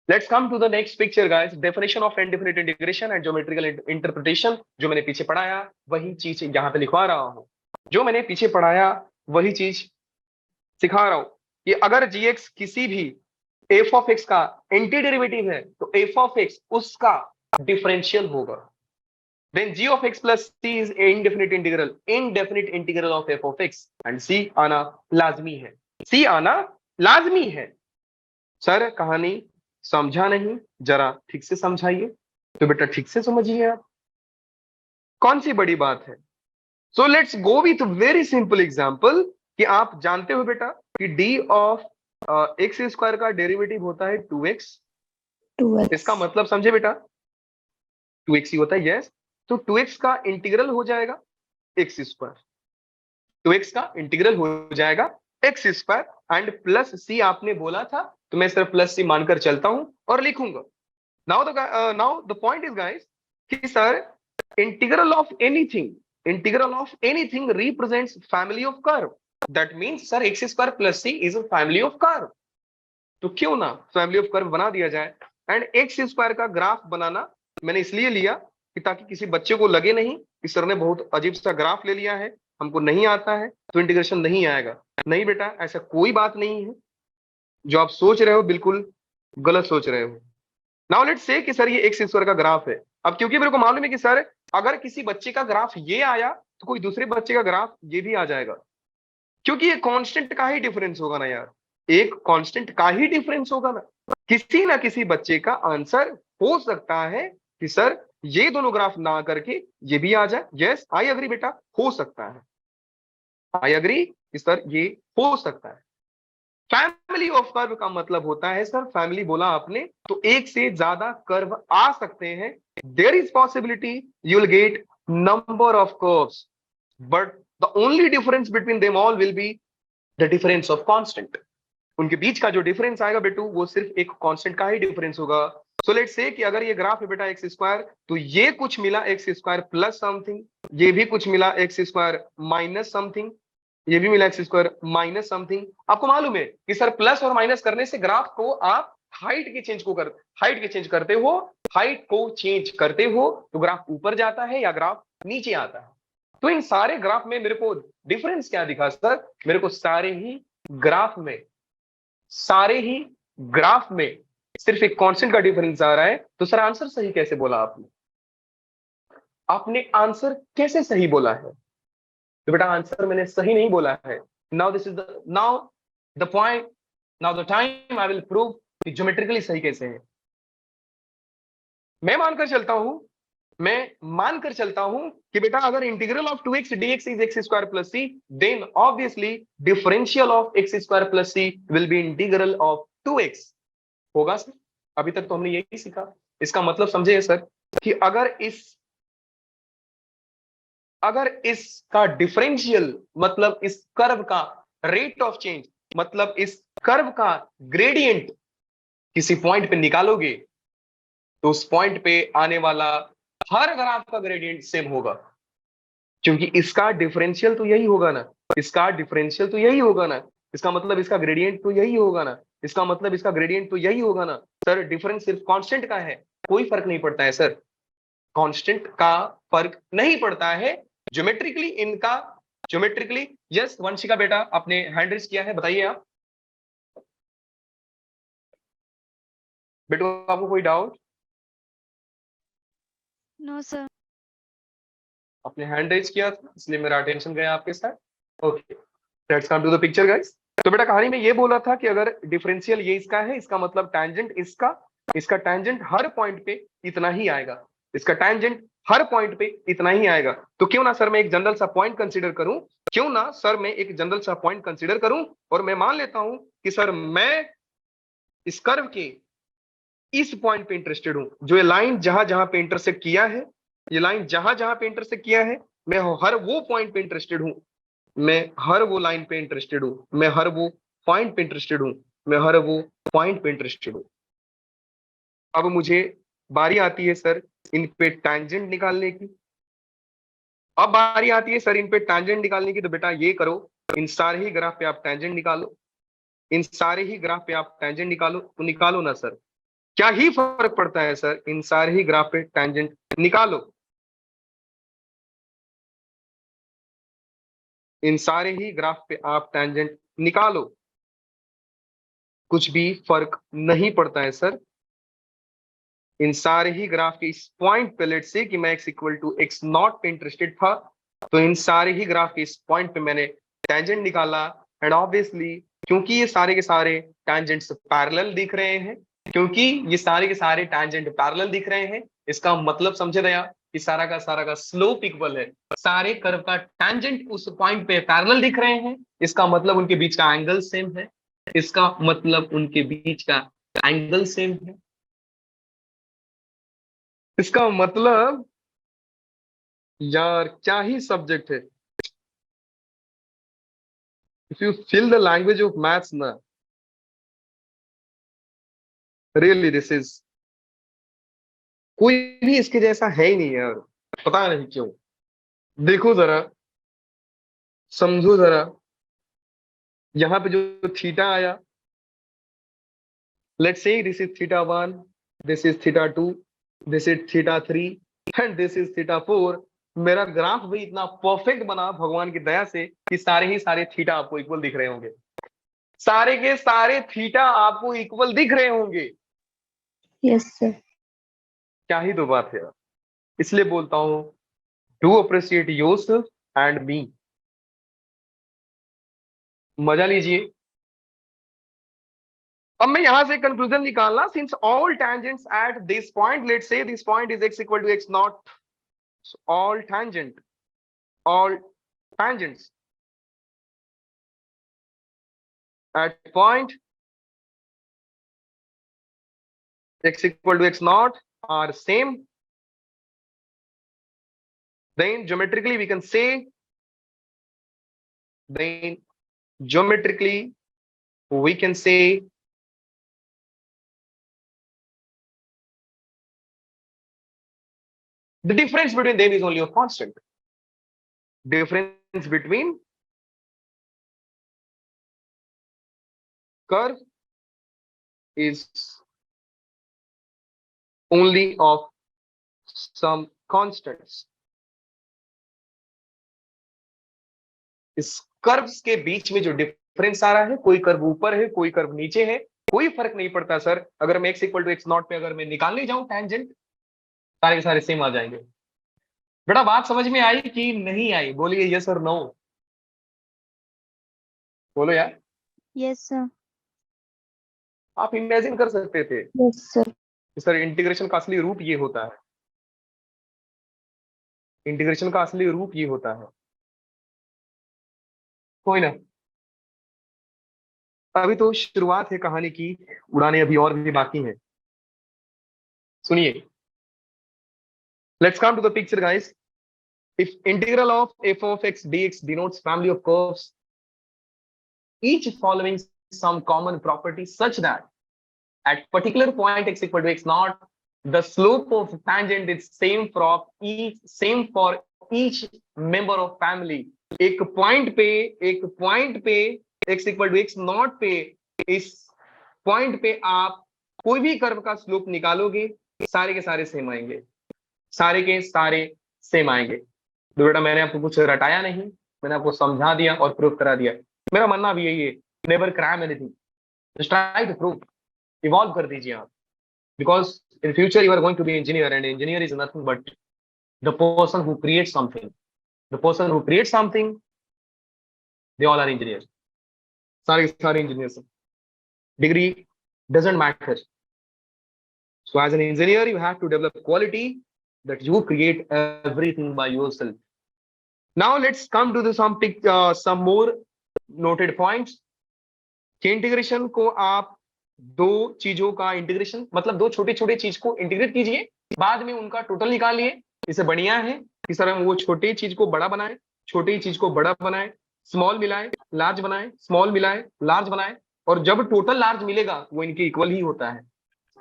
Let's come to the next picture guys, definition of indefinite integration and geometrical interpretation. जो मैंने पीछे पढ़ाया वही चीज यहां पे लिखवा रहा हूं, जो मैंने पीछे पढ़ाया वही चीज सिखा रहा हूं कि अगर जीएक्स किसी भी एफ ऑफ एक्स का एंटी डेरिवेटिव है तो एफ ऑफ एक्स उसका डिफरेंशियल होगा। Then G of X plus C is indefinite integral of F of X, and C आना लाजमी है, सी आना लाजमी है। सर कहानी समझा नहीं, जरा ठीक से समझाइए। तो बेटा ठीक से समझिए आप, कौन सी बड़ी बात है। So let's go with very simple example कि आप जानते हो बेटा कि डी ऑफ एक्स स्क्वायर का डेरिवेटिव होता है 2x। 2x। इसका मतलब समझे बेटा, 2x ही होता है, यस। तो 2x का इंटीग्रल हो जाएगा एक्स स्क्वायर, 2x का इंटीग्रल हो जाएगा एक्स स्क्वायर एंड प्लस सी आपने बोला था, तो मैं सिर्फ प्लस सी मानकर चलता हूं और लिखूंगा। Now the point is guys कि sir integral of anything represents family of curve. That means sir X square plus C is a family of curve, तो क्यों ना फैमिली ऑफ कर्व बना दिया जाए। एंड एक्स स्क्वायर का graph बनाना मैंने इसलिए लिया कि ताकि किसी बच्चे को लगे नहीं कि सर ने बहुत अजीब सा ग्राफ ले लिया है, हमको नहीं आता है तो इंटीग्रेशन नहीं आएगा। नहीं बेटा, ऐसा कोई बात नहीं है, जो आप सोच रहे हो बिल्कुल गलत सोच रहे हो। नाउ लेट्स से कि सर ये एक्स स्क्वायर का ग्राफ है। अब क्योंकि मेरे को मालूम है कि सर अगर किसी बच्चे का ग्राफ ये आया तो कोई दूसरे बच्चे का ग्राफ ये भी आ जाएगा, क्योंकि ये कांस्टेंट का ही डिफरेंस होगा ना यार, एक कांस्टेंट का ही डिफरेंस होगा ना। किसी ना किसी बच्चे का आंसर हो सकता है कि सर ये दोनों ग्राफ ना करके ये भी आ जाए। यस आई अग्री बेटा, हो सकता है, आई अग्री कि सर ये हो सकता है। फैमिली ऑफ कर्व का मतलब होता है सर, फैमिली बोला आपने तो एक से ज्यादा कर्व आ सकते हैं। There is possibility you will get number of curves, but the only difference between them all will be the difference of constant. उनके बीच का जो डिफरेंस आएगा बेटू वो सिर्फ एक कांस्टेंट का ही डिफरेंस होगा। सो लेट्स से कि अगर ये ग्राफ है बेटा एक्स स्क्वायर, तो ये कुछ मिला एक्स स्क्वायर प्लस समथिंग, ये भी कुछ मिला एक्स स्क्वायर माइनस समथिंग, ये भी मिला एक्स स्क्वायर माइनस समथिंग। आपको मालूम है कि सर प्लस और माइनस करने से ग्राफ को आप हाइट के चेंज करते हो, हाइट को चेंज करते हो तो ग्राफ ऊपर जाता है या ग्राफ नीचे आता है। तो इन सारे ग्राफ में मेरे को डिफरेंस क्या दिखा सर? मेरे को सारे ही ग्राफ में सिर्फ एक कांस्टेंट का डिफरेंस आ रहा है। तो सर आंसर सही कैसे बोला आपने? आपने आंसर कैसे सही बोला है? तो बेटा आंसर मैंने सही नहीं बोला है। Now this is the point, now the time I will prove कि ज्योमेट्रिकली सही कैसे है। मैं मानकर चलता हूं कि बेटा अगर integral of 2x dx is x square plus c, then obviously differential of x square plus c will be integral of 2x होगा सर। अभी तक तो हमने यही सीखा। इसका मतलब समझे सर कि अगर इसका डिफरेंशियल मतलब इस कर्व का रेट ऑफ चेंज, मतलब इस कर्व का ग्रेडियंट किसी पॉइंट पे निकालोगे तो उस पॉइंट पे आने वाला हर ग्राफ का ग्रेडियंट सेम होगा। क्योंकि इसका डिफरेंशियल तो यही होगा ना, इसका डिफरेंशियल तो यही होगा ना, इसका मतलब इसका ग्रेडियंट तो यही होगा ना, इसका मतलब इसका ग्रेडियंट तो यही होगा ना। सर डिफरेंस सिर्फ कांस्टेंट का है, कोई फर्क नहीं पड़ता है सर, कांस्टेंट का फर्क नहीं पड़ता है ज्योमेट्रिकली इनका, ज्योमेट्रिकली। यस वंशिका बेटा आपने हैंड रेज किया है, बताइए आप बेटो, आपको कोई डाउट? No sir. आपने हैंड रेज किया था इसलिए मेरा अटेंशन गया आपके साथ। Okay let's come to the picture guys. तो बेटा कहानी में ये बोला था कि अगर डिफरेंशियल ये इसका है, इसका मतलब टैंजेंट इसका, इसका टैंजेंट हर पॉइंट पे इतना ही आएगा, इसका टैंजेंट हर पॉइंट पे इतना ही आएगा। तो क्यों ना सर मैं एक जनरल सा पॉइंट कंसीडर करूं, क्यों ना सर मैं एक जनरल सा पॉइंट कंसीडर करूं, और मैं मान लेता हूं कि सर मैं इस कर्व के इस पॉइंट पे इंटरेस्टेड हूं, जो ये लाइन जहां जहां पे इंटरसेक्ट किया है, ये लाइन जहां जहां पे इंटरसेक्ट किया है, मैं हर वो पॉइंट पे इंटरेस्टेड हूं, मैं हर वो लाइन पे इंटरेस्टेड हूं, मैं हर वो पॉइंट पे इंटरेस्टेड हूं, मैं हर वो पॉइंट पे इंटरेस्टेड हूं। अब मुझे बारी आती है सर इन पे टैंजेंट निकालने की, अब बारी आती है सर इन पे टैंजेंट निकालने की। तो बेटा ये करो, इन सारे ही ग्राफ पे आप टैंजेंट निकालो, इन सारे ही ग्राफ पे आप टैंजेंट निकालो, तो निकालो ना सर, क्या ही फर्क पड़ता है सर, इन सारे ही ग्राफ पे टैंजेंट निकालो, इन सारे ही ग्राफ पे आप टैंजेंट निकालो, कुछ भी फर्क नहीं पड़ता है सर। इन सारे ही ग्राफ के इस पॉइंट पे लेट से कि मैं x equal to x not पे इंटरेस्टेड था, तो इन सारे ही ग्राफ के इस पॉइंट पे मैंने टैंजेंट निकाला। एंड ऑब्वियसली क्योंकि ये सारे के सारे टैंजेंट्स पैरेलल दिख रहे हैं, क्योंकि ये सारे के सारे टैंजेंट पैरेलल दिख रहे हैं, इसका मतलब समझे दया कि सारा का स्लोप इक्वल है, सारे कर्व का टैंजेंट उस पॉइंट पे पैरेलल दिख रहे हैं, इसका मतलब उनके बीच का एंगल सेम है, इसका मतलब उनके बीच का एंगल सेम है, इसका मतलब यार क्या ही सब्जेक्ट है। If you feel the language of maths ना, रियली दिस इज, कोई भी इसके जैसा है ही नहीं यार, पता नहीं क्यों। देखो जरा, समझो जरा, यहाँ पे जो थीटा आया, let's say this is theta 1, this is theta 2, this is theta 3 and this is theta 4। मेरा ग्राफ भी इतना परफेक्ट बना भगवान की दया से कि सारे ही सारे थीटा आपको इक्वल दिख रहे होंगे, सारे के सारे थीटा आपको इक्वल दिख रहे होंगे। Yes sir. क्या ही तो बात है यार, इसलिए बोलता हूं do appreciate yourself and me, मजा लीजिए। अब मैं यहां से कंक्लूजन निकालना, since all tangents at this point, let's say this point is x equal to x not, all tangents at point x equal to x naught are same, then geometrically we can say, then geometrically we can say the difference between them is only a constant. Difference between curve is only of some constants. इस curves के बीच में जो difference आ रहा है, कोई curve ऊपर है कोई कर्व नीचे है, कोई फर्क नहीं पड़ता सर। अगर मैं x equal to x not पे अगर मैं निकालने जाऊं टैंजेंट, सारे के सारे सेम आ जाएंगे। बेटा बात समझ में आई कि नहीं आई? बोलिए यस और नो, बोलो यार। Yes sir. आप इमेजिन कर सकते थे यस सर। सर इंटीग्रेशन का असली रूप ये होता है, इंटीग्रेशन का असली रूप ये होता है। कोई ना, अभी तो शुरुआत है कहानी की, उड़ाने अभी और भी बाकी हैं। सुनिए, let's come to the picture guys. If integral of f of x dx denotes family of curves, each following some common property such that at particular point x equal to x naught, the slope of tangent is same for each member of family. एक point पे x equal to x not पे, इस point पे आप कोई भी curve का slope निकालोगे, सारे के सारे सेम आएंगे, सारे के सारे सेम आएंगे। तो बेटा मैंने आपको कुछ रटाया नहीं, मैंने आपको समझा दिया और प्रूव करा दिया। मेरा मानना भी यही है, never cram anything, just try to prove, evolve कर दीजिए आप, because in future you are going to be engineer, and engineer is nothing but the person who creates something, the person who creates something, they all are engineer, सारे के सारे engineers. Degree doesn't matter. So as an engineer, you have to develop quality that you create everything by yourself. Now let's come to the some more noted points. कि integration को आप दो चीजों का integration मतलब दो छोटे छोटे चीज को इंटीग्रेट कीजिए, बाद में उनका टोटल निकालिए। इससे बढ़िया है कि सर हम वो छोटी चीज को बड़ा बनाए, छोटी चीज को बड़ा बनाए, स्मॉल मिलाए लार्ज बनाए, स्मॉल मिलाए लार्ज बनाए, और जब टोटल लार्ज मिलेगा वो इनके इक्वल ही होता है।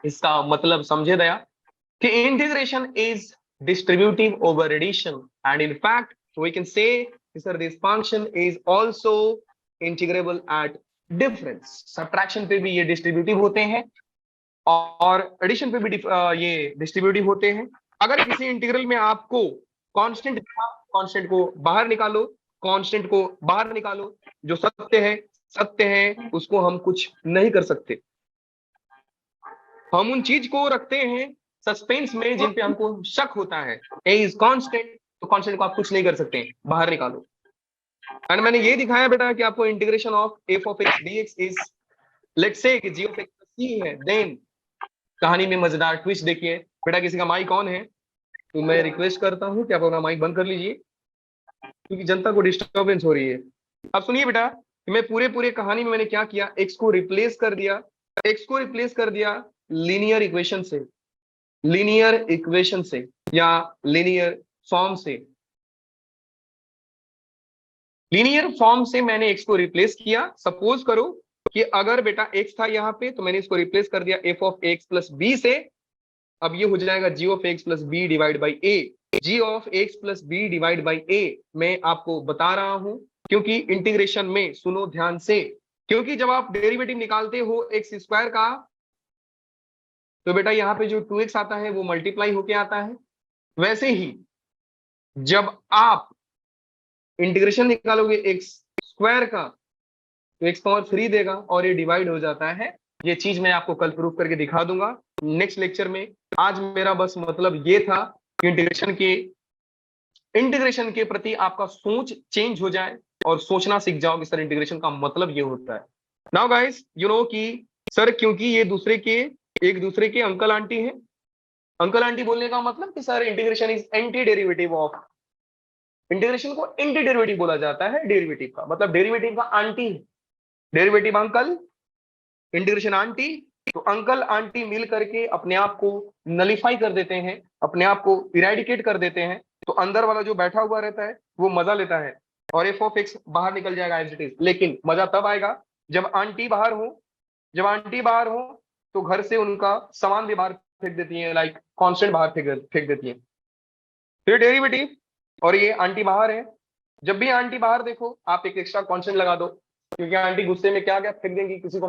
इसका मतलब समझे दया कि integration is distributive over addition, and in fact we can say sir this function is also integrable at difference. Subtraction पे भी ये डिस्ट्रीब्यूटिव होते हैं और एडिशन पे भी ये डिस्ट्रीब्यूटिव होते हैं। अगर किसी इंटीग्रल में आपको कांस्टेंट दिखा, कांस्टेंट को बाहर निकालो, कांस्टेंट को बाहर निकालो, जो सत्य है उसको हम कुछ नहीं कर सकते। हम उन चीज को रखते हैं सस्पेंस में जिन पे हमको शक होता है। ए इज कांस्टेंट, तो कांस्टेंट को आप कुछ नहीं कर सकते, बाहर निकालो। एंड मैंने ये दिखाया बेटा कि आपको integration of F of x dx is let's say कि जी ऑफ एक्स सी है, देन कहानी में मजेदार ट्विस्ट देखिए। बेटा किसी का माइक ऑन है तो मैं रिक्वेस्ट करता हूं कि आप अपना माइक बंद कर लीजिए, क्योंकि जनता को डिस्टर्बेंस हो रही है। अब सुनिए बेटा कि मैं पूरे कहानी में मैंने क्या किया, एक्स को रिप्लेस कर दिया लीनियर इक्वेशन से, या लीनियर फॉर्म से। लीनियर फॉर्म से मैंने एक्स को रिप्लेस किया। सपोज करो कि अगर बेटा एक्स था यहाँ पे, तो मैंने इसको रिप्लेस कर दिया F of X plus B से। अब ये हो जाएगा G of X plus B divide by A. G of X plus B divide by A मैं आपको बता रहा हूं, क्योंकि इंटीग्रेशन में सुनो ध्यान से, क्योंकि जब आप डेरिवेटिव निकालते हो एक्स स्क्वायर का, तो बेटा यहाँ पे जो 2x आता है वो मल्टीप्लाई होके आता है। वैसे ही जब आप इंटीग्रेशन निकालोगे एक्स स्क्वायर का, तो एक्स पावर 3 देगा और ये डिवाइड हो जाता है। ये चीज मैं आपको कल प्रूफ करके दिखा दूंगा नेक्स्ट लेक्चर में। आज मेरा बस मतलब ये था कि इंटीग्रेशन के प्रति आपका सोच चेंज हो जाए और सोचना सीख जाओ कि सर इंटीग्रेशन का मतलब ये होता है। नाउ गाइस यू नो कि सर क्योंकि ये एक दूसरे के अंकल आंटी हैं। अंकल आंटी बोलने का मतलब कि sir integration is anti derivative of, integration को एंटी डेरिवेटिव बोला जाता है। डेरिवेटिव का मतलब डेरिवेटिव का आंटी है, डेरिवेटिव अंकल, इंटीग्रेशन आंटी। तो अंकल आंटी मिल करके अपने आप को नलिफाई कर देते हैं, अपने आप को इरेडिकेट कर देते हैं। तो अंदर वाला जो बैठा हुआ रहता है वो मजा लेता है और एफ ऑफ एक्स बाहर निकल जाएगा एज इट इज। लेकिन मजा तब आएगा जब आंटी बाहर हो तो घर से उनका सामान भी बाहर फेंक देती है, लाइक कांस्टेंट बाहर फेंक देती है। फिर डेरिवेटिव और ये आंटी बाहर है। जब भी आंटी बाहर देखो आप एक एक्स्ट्रा कांस्टेंट लगा दो, क्योंकि आंटी गुस्से में क्या क्या फेंक देंगी किसी को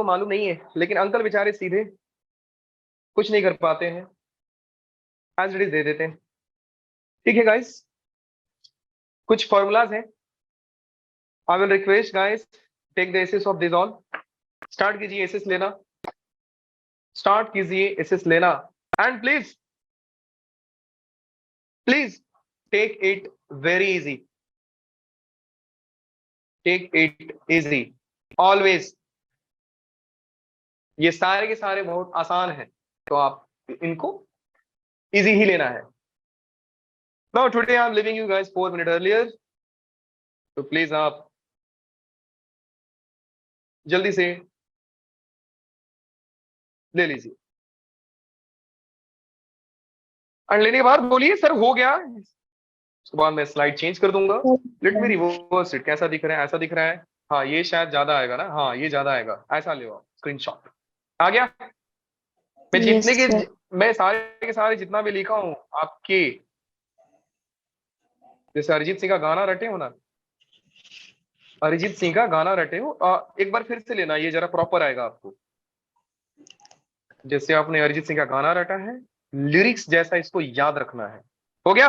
मालूम नहीं है। लेकिन अंकल बेचारे सीधे कुछ नहीं कर पाते हैं, एज इट इज दे देते हैं। ठीक है गाइस, कुछ फॉर्मूलाज हैं। I will request guys take the assess of this all. Start कीजिए एसेस लेना and please take it very easy, always. ये सारे के सारे बहुत आसान है, तो आप इनको इजी ही लेना है। Now today I am living you guys 4 minute earlier, तो प्लीज आप जल्दी से ले लीजिए। और लेने के बाद बोलिए सर हो गया, उसके बाद मैं स्लाइड चेंज कर दूंगा। Let me reverse it. कैसा दिख रहा है? ऐसा दिख रहा है, हाँ ये शायद ज्यादा आएगा ना, हाँ ये ज्यादा आएगा, ऐसा ले आओ स्क्रीनशॉट। आ गया? मैं Yes, जितने के sir. मैं सारे के सारे जितना भी लिखा हूं आपके, जैसे अरिजीत सिंह का गाना रटे हो ना, अरिजीत सिंह का गाना रटे हो, एक बार फिर से लेना, ये जरा प्रॉपर आएगा आपको। जैसे आपने अरिजीत सिंह का गाना रटा है, लिरिक्स जैसा इसको याद रखना है। हो गया?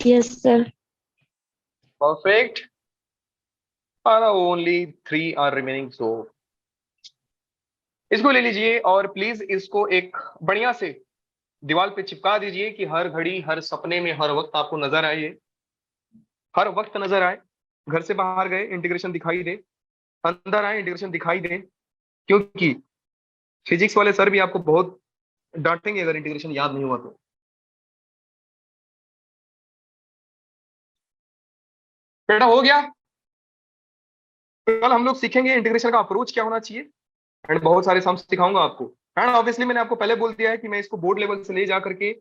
Yes, sir. Perfect. Only 3 are remaining, so इसको ले लीजिए और प्लीज इसको एक बढ़िया से दीवार पे चिपका दीजिए कि हर घड़ी, हर सपने में, हर वक्त आपको नजर आए ये, हर वक्त नजर आए। घर से बाहर गए इंटीग्रेशन दिखाई दे, अंदर आए इंटीग्रेशन दिखाई दे, क्योंकि फिजिक्स वाले सर भी आपको बहुत डांटेंगे अगर इंटीग्रेशन याद नहीं हुआ तो। बेटा हो गया? कल हम लोग सीखेंगे इंटीग्रेशन का अप्रोच क्या होना चाहिए, एंड बहुत सारे सम्स सिखाऊंगा आपको। एंड ऑब्वियसली मैंने आपको पहले बोल दिया है कि मैं इसको बोर्ड लेवल से ले जा करके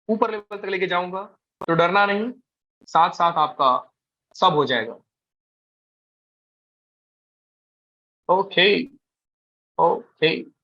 ऊपर लेवल तक लेके जाऊंगा, तो डरना नहीं, साथ साथ आपका सब हो जाएगा। Okay okay.